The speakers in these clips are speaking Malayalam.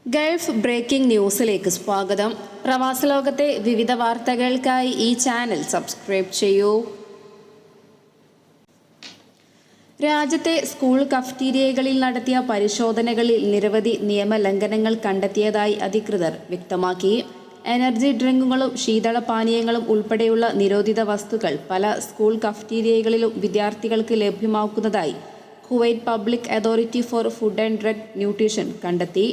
ഗൾഫ് ബ്രേക്കിംഗ് ന്യൂസിലേക്ക് സ്വാഗതം. പ്രവാസ ലോകത്തെ വിവിധ വാർത്തകൾക്കായി ഈ ചാനൽ സബ്സ്ക്രൈബ് ചെയ്യൂ. രാജ്യത്തെ സ്കൂൾ കഫ്റ്റീരിയകളിൽ നടത്തിയ പരിശോധനകളിൽ നിരവധി നിയമലംഘനങ്ങൾ കണ്ടെത്തിയതായി അധികൃതർ വ്യക്തമാക്കി. എനർജി ഡ്രിങ്കുകളും ശീതളപാനീയങ്ങളും ഉൾപ്പെടെയുള്ള നിരോധിത വസ്തുക്കൾ പല സ്കൂൾ കഫ്റ്റീരിയകളിലും വിദ്യാർത്ഥികൾക്ക് ലഭ്യമാക്കുന്നതായി Kuwait public authority for food and drug nutrition കണ്ടെത്തി.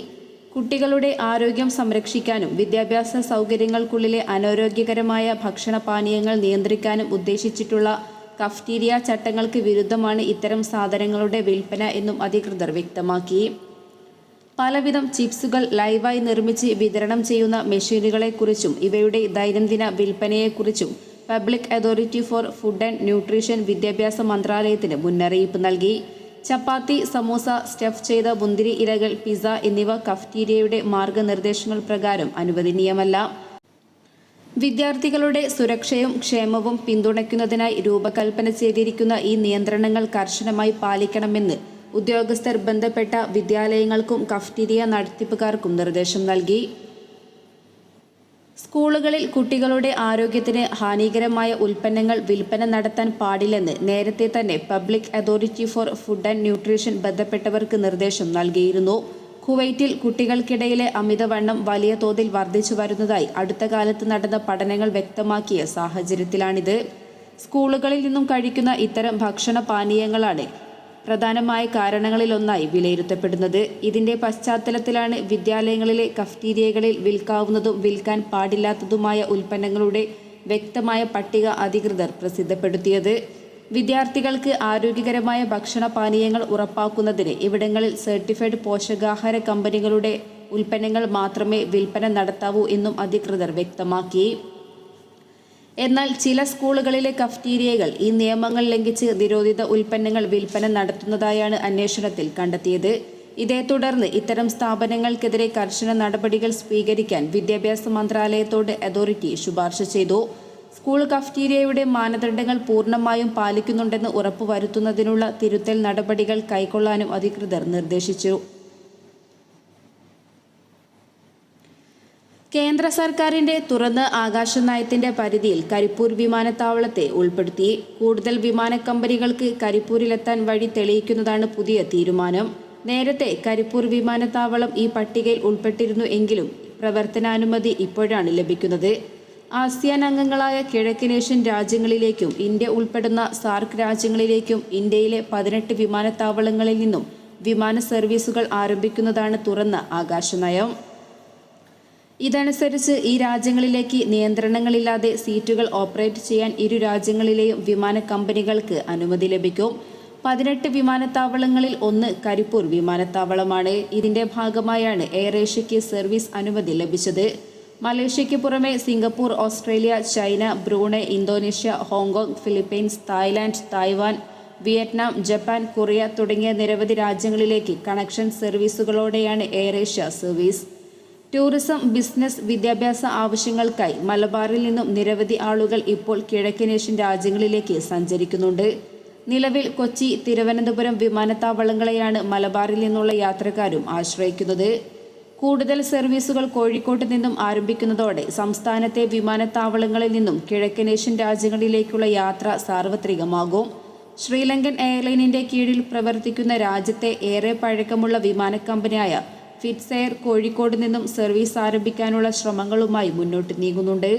കുട്ടികളുടെ ആരോഗ്യം സംരക്ഷിക്കാനും വിദ്യാഭ്യാസ സൗകര്യങ്ങൾക്കുള്ളിലെ അനാരോഗ്യകരമായ ഭക്ഷണപാനീയങ്ങൾ നിയന്ത്രിക്കാനും ഉദ്ദേശിച്ചിട്ടുള്ള കഫ്റ്റീരിയ ചട്ടങ്ങൾക്ക് വിരുദ്ധമാണ് ഇത്തരം സാധനങ്ങളുടെ വിൽപ്പന എന്നും അധികൃതർ വ്യക്തമാക്കി. പലവിധം ചിപ്സുകൾ ലൈവായി നിർമ്മിച്ച് വിതരണം ചെയ്യുന്ന മെഷീനുകളെക്കുറിച്ചും ഇവയുടെ ദൈനംദിന വിൽപ്പനയെക്കുറിച്ചും public authority for food and nutrition വിദ്യാഭ്യാസ മന്ത്രാലയത്തിന് മുന്നറിയിപ്പ് നൽകി. ചപ്പാത്തി, സമൂസ, സ്റ്റഫ് ചെയ്ത മുന്തിരി ഇലകൾ, പിസ്സ എന്നിവ കഫ്റ്റീരിയയുടെ മാർഗനിർദ്ദേശങ്ങൾ പ്രകാരം അനുവദനീയമല്ല. വിദ്യാർത്ഥികളുടെ സുരക്ഷയും ക്ഷേമവും പിന്തുണയ്ക്കുന്നതിനായി രൂപകൽപ്പന ചെയ്തിരിക്കുന്ന ഈ നിയന്ത്രണങ്ങൾ കർശനമായി പാലിക്കണമെന്ന് ഉദ്യോഗസ്ഥർ ബന്ധപ്പെട്ട വിദ്യാലയങ്ങൾക്കും കഫ്റ്റീരിയ നടത്തിപ്പുകാർക്കും നിർദ്ദേശം നൽകി. സ്കൂളുകളിൽ കുട്ടികളുടെ ആരോഗ്യത്തിന് ഹാനികരമായ ഉൽപ്പന്നങ്ങൾ വിൽപ്പന നടത്താൻ പാടില്ലെന്ന് നേരത്തെ തന്നെ public authority for food and nutrition ബന്ധപ്പെട്ടവർക്ക് നിർദ്ദേശം നൽകിയിരുന്നു. കുവൈറ്റിൽ കുട്ടികൾക്കിടയിലെ അമിതവണ്ണം വലിയ തോതിൽ വർദ്ധിച്ചു വരുന്നതായി അടുത്ത കാലത്ത് നടന്ന പഠനങ്ങൾ വ്യക്തമാക്കിയ സാഹചര്യത്തിലാണിത്. സ്കൂളുകളിൽ നിന്നും കഴിക്കുന്ന ഇത്തരം ഭക്ഷണ പാനീയങ്ങളാണ് പ്രധാനമായ കാരണങ്ങളിലൊന്നായി വിലയിരുത്തപ്പെടുന്നത്. ഇതിന്റെ പശ്ചാത്തലത്തിലാണ് വിദ്യാലയങ്ങളിലെ കഫ്റ്റീരിയകളിൽ വിൽക്കാവുന്നതും വിൽക്കാൻ പാടില്ലാത്തതുമായ ഉൽപ്പന്നങ്ങളുടെ വ്യക്തമായ പട്ടിക അധികൃതർ പ്രസിദ്ധപ്പെടുത്തിയത്. വിദ്യാർത്ഥികൾക്ക് ആരോഗ്യകരമായ ഭക്ഷണ പാനീയങ്ങൾ ഉറപ്പാക്കുന്നതിന് ഇവിടങ്ങളിൽ സർട്ടിഫൈഡ് പോഷകാഹാര കമ്പനികളുടെ ഉൽപ്പന്നങ്ങൾ മാത്രമേ വിൽപ്പന നടത്താവൂ എന്നും അധികൃതർ വ്യക്തമാക്കി. എന്നാൽ ചില സ്കൂളുകളിലെ കഫ്റ്റീരിയകൾ ഈ നിയമങ്ങൾ ലംഘിച്ച് നിരോധിത ഉൽപ്പന്നങ്ങൾ വിൽപ്പന നടത്തുന്നതായാണ് അന്വേഷണത്തിൽ കണ്ടെത്തിയത്. ഇതേ തുടർന്ന് ഇത്തരം സ്ഥാപനങ്ങൾക്കെതിരെ കർശന നടപടികൾ സ്വീകരിക്കാൻ വിദ്യാഭ്യാസ മന്ത്രാലയത്തോട് അതോറിറ്റി ശുപാർശ ചെയ്തു. സ്കൂൾ കഫ്റ്റീരിയയുടെ മാനദണ്ഡങ്ങൾ പൂർണ്ണമായും പാലിക്കുന്നുണ്ടെന്ന് ഉറപ്പുവരുത്തുന്നതിനുള്ള തിരുത്തൽ നടപടികൾ കൈക്കൊള്ളാനും അധികൃതർ നിർദ്ദേശിച്ചു. കേന്ദ്ര സർക്കാരിന്റെ തുറന്ന ആകാശ നയത്തിന്റെ പരിധിയിൽ കരിപ്പൂർ വിമാനത്താവളത്തെ ഉൾപ്പെടുത്തി. കൂടുതൽ വിമാന കമ്പനികൾക്ക് കരിപ്പൂരിലെത്താൻ വഴി തെളിയിക്കുന്നതാണ് പുതിയ തീരുമാനം. നേരത്തെ കരിപ്പൂർ വിമാനത്താവളം ഈ പട്ടികയിൽ ഉൾപ്പെട്ടിരുന്നു എങ്കിലും പ്രവർത്തനാനുമതി ഇപ്പോഴാണ് ലഭിക്കുന്നത്. ആസിയാൻ അംഗങ്ങളായ കിഴക്കനേഷ്യൻ രാജ്യങ്ങളിലേക്കും ഇന്ത്യ ഉൾപ്പെടുന്ന സാർക്ക് രാജ്യങ്ങളിലേക്കും ഇന്ത്യയിലെ 18 വിമാനത്താവളങ്ങളിൽ നിന്നും വിമാന സർവീസുകൾ ആരംഭിക്കുന്നതാണ് തുറന്ന ആകാശ നയം. ഇതനുസരിച്ച് ഈ രാജ്യങ്ങളിലേക്ക് നിയന്ത്രണങ്ങളില്ലാതെ സീറ്റുകൾ ഓപ്പറേറ്റ് ചെയ്യാൻ ഇരു രാജ്യങ്ങളിലെയും വിമാന കമ്പനികൾക്ക് അനുമതി ലഭിക്കും. 18 വിമാനത്താവളങ്ങളിൽ ഒന്ന് കരിപ്പൂർ വിമാനത്താവളമാണ്. ഇതിന്റെ ഭാഗമായാണ് എയർ ഏഷ്യയ്ക്ക് സർവീസ് അനുമതി ലഭിച്ചത്. മലേഷ്യയ്ക്ക് പുറമെ Singapore, Australia, China, Brunei, Indonesia, Hong Kong, Philippines, Thailand, Taiwan, Vietnam, Japan, Korea തുടങ്ങിയ നിരവധി രാജ്യങ്ങളിലേക്ക് കണക്ഷൻ സർവീസുകളോടെയാണ് AirAsia service. Tourism, business, വിദ്യാഭ്യാസ ആവശ്യങ്ങൾക്കായി മലബാറിൽ നിന്നും നിരവധി ആളുകൾ ഇപ്പോൾ കിഴക്കനേഷ്യൻ രാജ്യങ്ങളിലേക്ക് സഞ്ചരിക്കുന്നുണ്ട്. നിലവിൽ കൊച്ചി, തിരുവനന്തപുരം വിമാനത്താവളങ്ങളെയാണ് മലബാറിൽ നിന്നുള്ള യാത്രക്കാരും ആശ്രയിക്കുന്നത്. കൂടുതൽ സർവീസുകൾ കോഴിക്കോട്ട് നിന്നും ആരംഭിക്കുന്നതോടെ സംസ്ഥാനത്തെ വിമാനത്താവളങ്ങളിൽ നിന്നും കിഴക്കനേഷ്യൻ രാജ്യങ്ങളിലേക്കുള്ള യാത്ര സാർവത്രികമാകും. ശ്രീലങ്കൻ എയർലൈനിന്റെ കീഴിൽ പ്രവർത്തിക്കുന്ന രാജ്യത്തെ ഏറെ പഴക്കമുള്ള വിമാന കമ്പനിയായ ഫിറ്റ്സ് എയർ കോഴിക്കോട് നിന്നും സർവീസ് ആരംഭിക്കാനുള്ള ശ്രമങ്ങളുമായി മുന്നോട്ട് നീങ്ങുന്നുണ്ട്.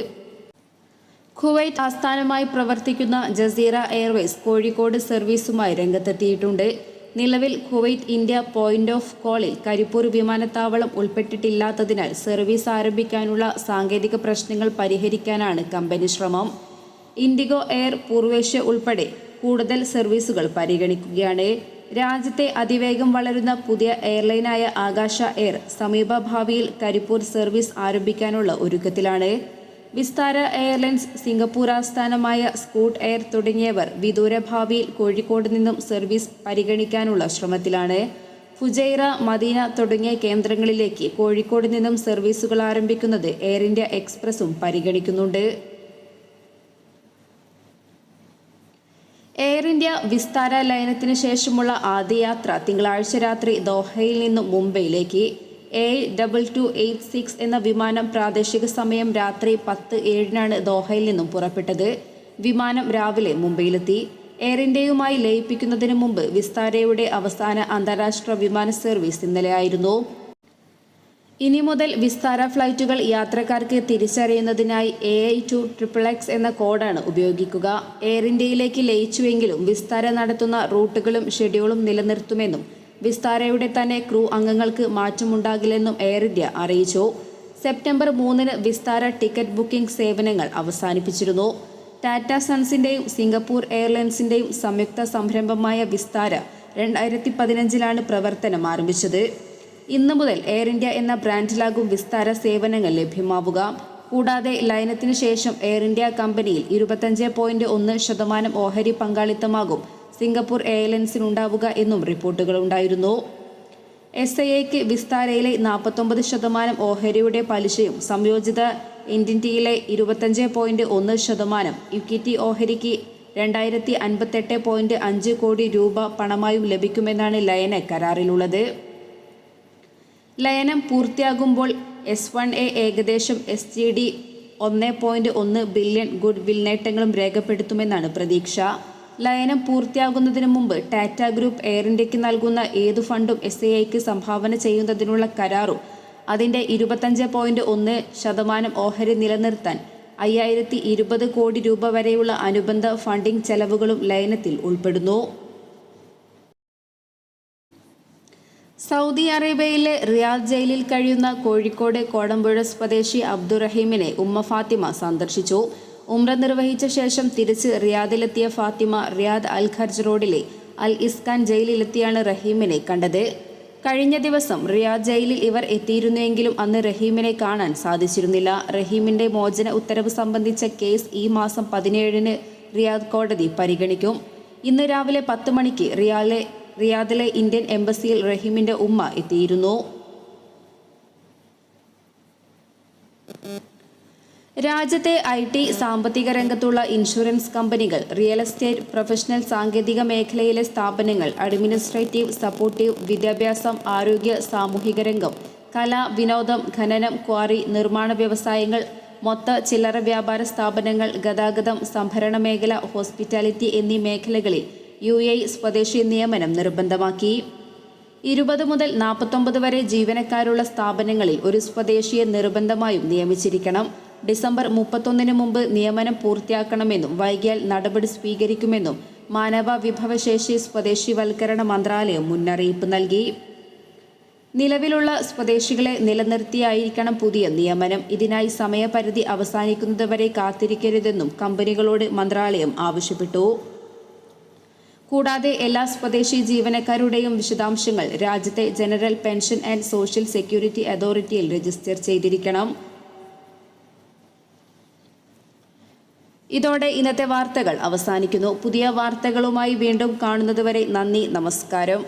കുവൈറ്റ് ആസ്ഥാനമായി പ്രവർത്തിക്കുന്ന ജസീറ എയർവേസ് കോഴിക്കോട് സർവീസുമായി രംഗത്തെത്തിയിട്ടുണ്ട്. നിലവിൽ കുവൈറ്റ് ഇന്ത്യ പോയിന്റ് ഓഫ് കോളിൽ കരിപ്പൂർ വിമാനത്താവളം ഉൾപ്പെട്ടിട്ടില്ലാത്തതിനാൽ സർവീസ് ആരംഭിക്കാനുള്ള സാങ്കേതിക പ്രശ്നങ്ങൾ പരിഹരിക്കാനാണ് കമ്പനി ശ്രമം. ഇൻഡിഗോ എയർ, പൂർവേഷ്യ ഉൾപ്പെടെ കൂടുതൽ സർവീസുകൾ പരിഗണിക്കുകയാണ്. രാജ്യത്തെ അതിവേഗം വളരുന്ന പുതിയ എയർലൈനായ ആകാശ എയർ സമീപഭാവിയിൽ കരിപ്പൂർ സർവീസ് ആരംഭിക്കാനുള്ള ഒരുക്കത്തിലാണ്. വിസ്താര എയർലൈൻസ്, സിംഗപ്പൂർ ആസ്ഥാനമായ സ്കൂട്ട് എയർ തുടങ്ങിയവർ വിദൂര ഭാവിയിൽ കോഴിക്കോട് നിന്നും സർവീസ് പരിഗണിക്കാനുള്ള ശ്രമത്തിലാണ്. ഫുജൈറ, മദീന തുടങ്ങിയ കേന്ദ്രങ്ങളിലേക്ക് കോഴിക്കോട് നിന്നും സർവീസുകൾ ആരംഭിക്കുന്നത് എയർ ഇന്ത്യ എക്സ്പ്രസും പരിഗണിക്കുന്നുണ്ട്. എയർ ഇന്ത്യ വിസ്താര ലയനത്തിന് ശേഷമുള്ള ആദ്യ യാത്ര തിങ്കളാഴ്ച രാത്രി ദോഹയിൽ നിന്നും മുംബൈയിലേക്ക്. A2286 എന്ന വിമാനം പ്രാദേശിക സമയം രാത്രി 10:07 ദോഹയിൽ നിന്നും പുറപ്പെട്ടത്. വിമാനം രാവിലെ മുംബൈയിലെത്തി. എയർ ഇന്ത്യയുമായി ലയിപ്പിക്കുന്നതിന് മുമ്പ് വിസ്താരയുടെ അവസാന അന്താരാഷ്ട്ര വിമാന സർവീസ് ഇന്നലെയായിരുന്നു. ഇനി മുതൽ വിസ്താര ഫ്ലൈറ്റുകൾ യാത്രക്കാർക്ക് തിരിച്ചറിയുന്നതിനായി AI2XXX എന്ന കോഡാണ് ഉപയോഗിക്കുക. എയർ ഇന്ത്യയിലേക്ക് ലയിച്ചുവെങ്കിലും വിസ്താര നടത്തുന്ന റൂട്ടുകളും ഷെഡ്യൂളും നിലനിർത്തുമെന്നും വിസ്താരയുടെ തന്നെ ക്രൂ അംഗങ്ങൾക്ക് മാറ്റമുണ്ടാകില്ലെന്നും എയർ ഇന്ത്യ അറിയിച്ചു. സെപ്റ്റംബർ 3 വിസ്താര ടിക്കറ്റ് ബുക്കിംഗ് സേവനങ്ങൾ അവസാനിപ്പിച്ചിരുന്നു. ടാറ്റ സൺസിന്റെയും സിംഗപ്പൂർ എയർലൈൻസിന്റെയും സംയുക്ത സംരംഭമായ വിസ്താര 2015 പ്രവർത്തനം ആരംഭിച്ചത്. ഇന്നു മുതൽ എയർ ഇന്ത്യ എന്ന ബ്രാൻഡിലാകും വിസ്താര സേവനങ്ങൾ ലഭ്യമാവുക. കൂടാതെ ലയനത്തിനു ശേഷം എയർ ഇന്ത്യ കമ്പനിയിൽ 25.1% ഓഹരി പങ്കാളിത്തമാകും സിംഗപ്പൂർ എയർലൈൻസിനുണ്ടാവുക എന്നും റിപ്പോർട്ടുകളുണ്ടായിരുന്നു. SIAക്ക് വിസ്താരയിലെ 49% ഓഹരിയുടെ പലിശയും സംയോജിത എൻറ്റിറ്റിയിലെ 25.1% ഇക്വിറ്റി ഓഹരിക്ക് 2058.5 കോടി രൂപ പണമായും ലഭിക്കുമെന്നാണ് ലയന കരാറിലുള്ളത്. ലയനം പൂർത്തിയാകുമ്പോൾ S1A ഏകദേശം SGD 1.1 ബില്യൺ ഗുഡ് വിൽ നേട്ടങ്ങളും രേഖപ്പെടുത്തുമെന്നാണ് പ്രതീക്ഷ. ലയനം പൂർത്തിയാകുന്നതിന് മുമ്പ് ടാറ്റ ഗ്രൂപ്പ് എയർ ഇന്ത്യക്ക് നൽകുന്ന ഏതു ഫണ്ടും SIAക്ക് സംഭാവന ചെയ്യുന്നതിനുള്ള കരാറും അതിൻ്റെ 25.1% ഓഹരി നിലനിർത്താൻ 5020 കോടി രൂപ വരെയുള്ള അനുബന്ധ ഫണ്ടിംഗ് ചെലവുകളും ലയനത്തിൽ ഉൾപ്പെടുന്നു. സൗദി അറേബ്യയിലെ റിയാദ് ജയിലിൽ കഴിയുന്ന കോഴിക്കോട് കോടമ്പുഴ സ്വദേശി അബ്ദുറഹീമിനെ ഉമ്മ ഫാത്തിമ സന്ദർശിച്ചു. ഉംറ നിർവഹിച്ച ശേഷം തിരിച്ച് റിയാദിലെത്തിയ ഫാത്തിമ റിയാദ് അൽ ഖർജ് റോഡിലെ അൽ ഇസ്കാൻ ജയിലിലെത്തിയാണ് റഹീമിനെ കണ്ടത്. കഴിഞ്ഞ ദിവസം റിയാദ് ജയിലിൽ ഇവർ എത്തിയിരുന്നുവെങ്കിലും അന്ന് റഹീമിനെ കാണാൻ സാധിച്ചിരുന്നില്ല. റഹീമിന്റെ മോചന ഉത്തരവ് സംബന്ധിച്ച കേസ് ഈ മാസം 17 റിയാദ് കോടതി പരിഗണിക്കും. ഇന്ന് രാവിലെ 10 മണിക്ക് റിയാദിലെ ഇന്ത്യൻ എംബസിയിൽ റഹീമിന്റെ ഉമ്മ എത്തിയിരുന്നു. രാജ്യത്തെ IT സാമ്പത്തിക രംഗത്തുള്ള ഇൻഷുറൻസ് കമ്പനികൾ, റിയൽ എസ്റ്റേറ്റ്, പ്രൊഫഷണൽ സാങ്കേതിക മേഖലയിലെ സ്ഥാപനങ്ങൾ, അഡ്മിനിസ്ട്രേറ്റീവ്, സപ്പോർട്ടീവ്, വിദ്യാഭ്യാസം, ആരോഗ്യ, സാമൂഹിക രംഗം, കല, വിനോദം, ഖനനം, ക്വാറി, നിർമ്മാണ വ്യവസായങ്ങൾ, മൊത്ത ചില്ലറ വ്യാപാര സ്ഥാപനങ്ങൾ, ഗതാഗതം, സംഭരണ മേഖല, ഹോസ്പിറ്റാലിറ്റി എന്നീ മേഖലകളിൽ UAE സ്വദേശി നിയമനം നിർബന്ധമാക്കി. 20 മുതൽ 49 വരെ ജീവനക്കാരുള്ള സ്ഥാപനങ്ങളിൽ ഒരു സ്വദേശിയെ നിർബന്ധമായും നിയമിച്ചിരിക്കണം. ഡിസംബർ 31 മുമ്പ് നിയമനം പൂർത്തിയാക്കണമെന്നും വൈകിയാൽ നടപടി സ്വീകരിക്കുമെന്നും മാനവ വിഭവശേഷി സ്വദേശിവൽക്കരണ മന്ത്രാലയം മുന്നറിയിപ്പ് നൽകി. നിലവിലുള്ള സ്വദേശികളെ നിലനിർത്തിയായിരിക്കണം പുതിയ നിയമനം. ഇതിനായി സമയപരിധി അവസാനിക്കുന്നതുവരെ കാത്തിരിക്കരുതെന്നും കമ്പനികളോട് മന്ത്രാലയം ആവശ്യപ്പെട്ടു. കൂടാതെ എല്ലാ സ്വദേശി ജീവനക്കാരുടെയും വിശദാംശങ്ങൾ രാജ്യത്തെ general pension and social security അതോറിറ്റിയിൽ രജിസ്റ്റർ ചെയ്തിരിക്കണം. ഇതോടെ ഇന്നത്തെ വാർത്തകൾ അവസാനിക്കുന്നു. പുതിയ വാർത്തകളുമായി വീണ്ടും കാണുന്നതുവരെ നന്ദി, നമസ്കാരം.